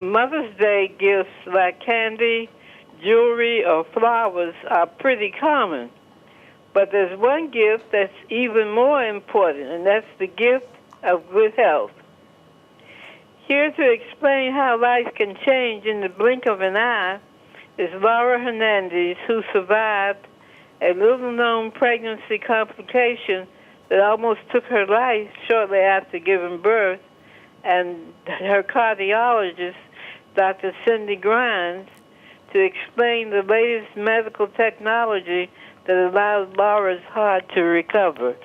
Mother's Day gifts like candy, jewelry, or flowers are pretty common. But there's one gift that's even more important, and that's the gift of good health. Here to explain how life can change in the blink of an eye is Laura Hernandez, who survived a little known pregnancy complication that almost took her life shortly after giving birth, and her cardiologist, Dr. Cindy Grines, to explain the latest medical technology that allowed Laura's heart to recover.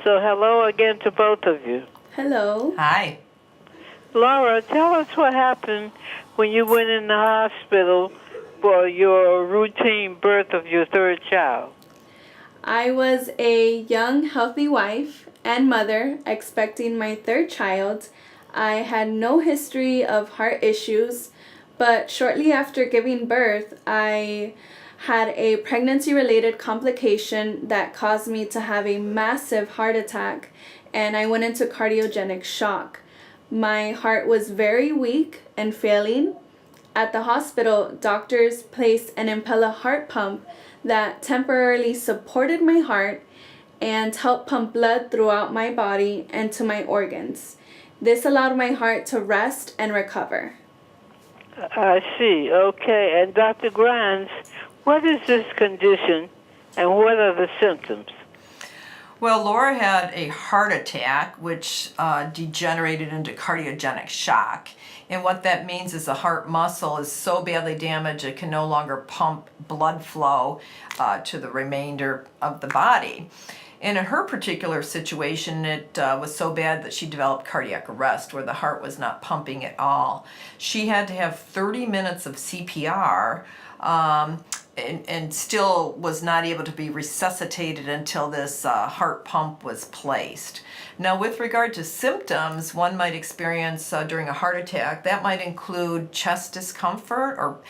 So hello again to both of you. Hello. Hi. Laura, tell us what happened when you went in the hospital for your routine birth of your third child. I was a young, healthy wife and mother expecting my third child. I had no history of heart issues, but shortly after giving birth, I had a pregnancy-related complication that caused me to have a massive heart attack, and I went into cardiogenic shock. My heart was very weak and failing. At the hospital, doctors placed an Impella heart pump that temporarily supported my heart and helped pump blood throughout my body and to my organs. This allowed my heart to rest and recover. I see. Okay. And Dr. Grimes, what is this condition and what are the symptoms? Well, Laura had a heart attack, which degenerated into cardiogenic shock. And what that means is the heart muscle is so badly damaged it can no longer pump blood flow to the remainder of the body. And in her particular situation, it was so bad that she developed cardiac arrest, where the heart was not pumping at all. She had to have 30 minutes of CPR and still was not able to be resuscitated until this heart pump was placed. Now, with regard to symptoms one might experience during a heart attack, that might include chest discomfort or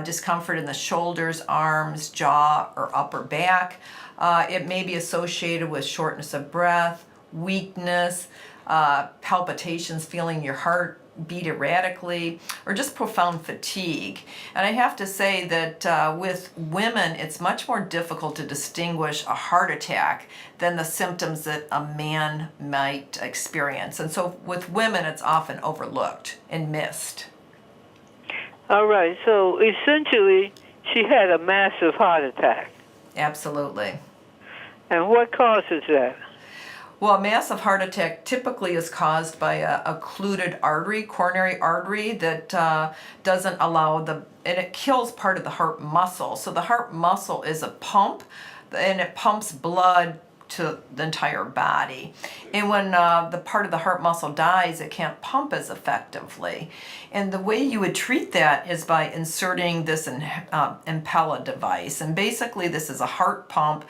discomfort in the shoulders, arms, jaw, or upper back. It may be associated with shortness of breath, weakness, palpitations, feeling your heart beat erratically, or just profound fatigue. And I have to say that with women, it's much more difficult to distinguish a heart attack than the symptoms that a man might experience. And so with women, it's often overlooked and missed. All right. So essentially, she had a massive heart attack. Absolutely. And what causes that? Well, a massive heart attack typically is caused by a occluded artery, coronary artery, that doesn't allow and it kills part of the heart muscle. So the heart muscle is a pump, and it pumps blood to the entire body. And when the part of the heart muscle dies, it can't pump as effectively. And the way you would treat that is by inserting this Impella device. And basically, this is a heart pump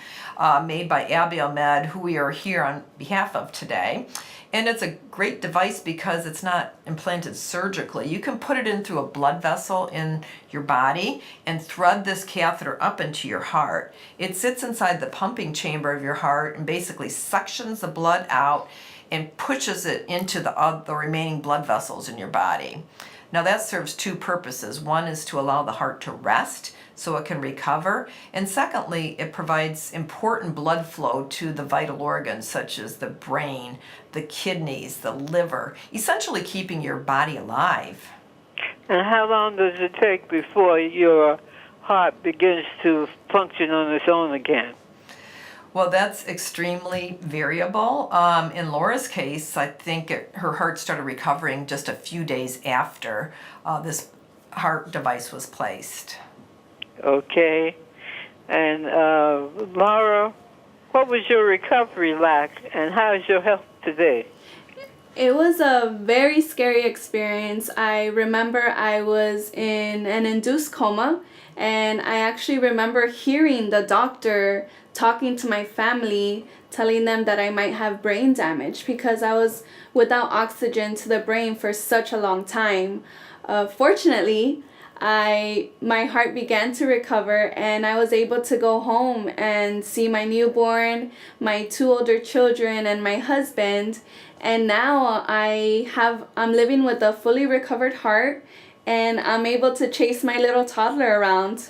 made by Abiomed, who we are here on behalf of today. And it's a great device because it's not implanted surgically. You can put it in through a blood vessel in your body and thread this catheter up into your heart. It sits inside the pumping chamber of your heart and basically suctions the blood out and pushes it into the remaining blood vessels in your body. Now that serves two purposes. One is to allow the heart to rest so it can recover. And secondly, it provides important blood flow to the vital organs such as the brain, the kidneys, the liver, essentially keeping your body alive. And how long does it take before your heart begins to function on its own again? Well, that's extremely variable. In Laura's case, I think her heart started recovering just a few days after this heart device was placed. Okay. And Laura, what was your recovery like, and how is your health today? It was a very scary experience. I remember I was in an induced coma, and I actually remember hearing the doctor talking to my family, telling them that I might have brain damage because I was without oxygen to the brain for such a long time. Fortunately, my heart began to recover, and I was able to go home and see my newborn, my two older children, and my husband. And now I'm living with a fully recovered heart, and I'm able to chase my little toddler around.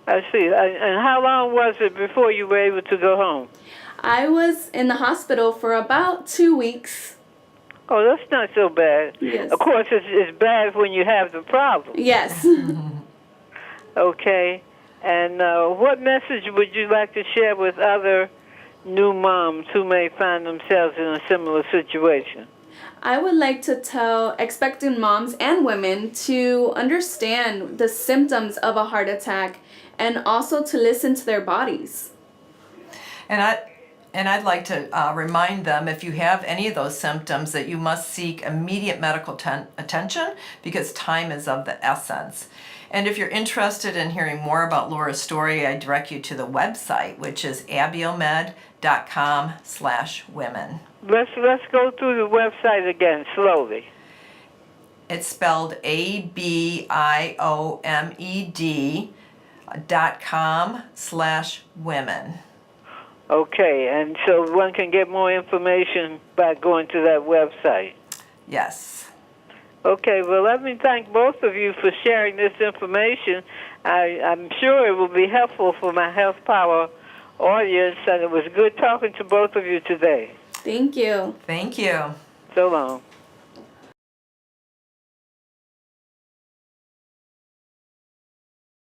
I see. And how long was it before you were able to go home? I was in the hospital for about 2 weeks. Oh, that's not so bad. Yes. Of course, it's bad when you have the problem. Yes. Okay. And what message would you like to share with other new moms who may find themselves in a similar situation? I would like to tell expectant moms and women to understand the symptoms of a heart attack and also to listen to their bodies. And I'd like to remind them, if you have any of those symptoms, that you must seek immediate medical attention because time is of the essence. And if you're interested in hearing more about Laura's story, I direct you to the website, which is abiomed.com/women. Let's go through the website again slowly. It's spelled abiomed.com/women. Okay, and so one can get more information by going to that website. Yes. Okay, well, let me thank both of you for sharing this information. I'm sure it will be helpful for my Health Power audience, and it was good talking to both of you today. Thank you. Thank you. So long.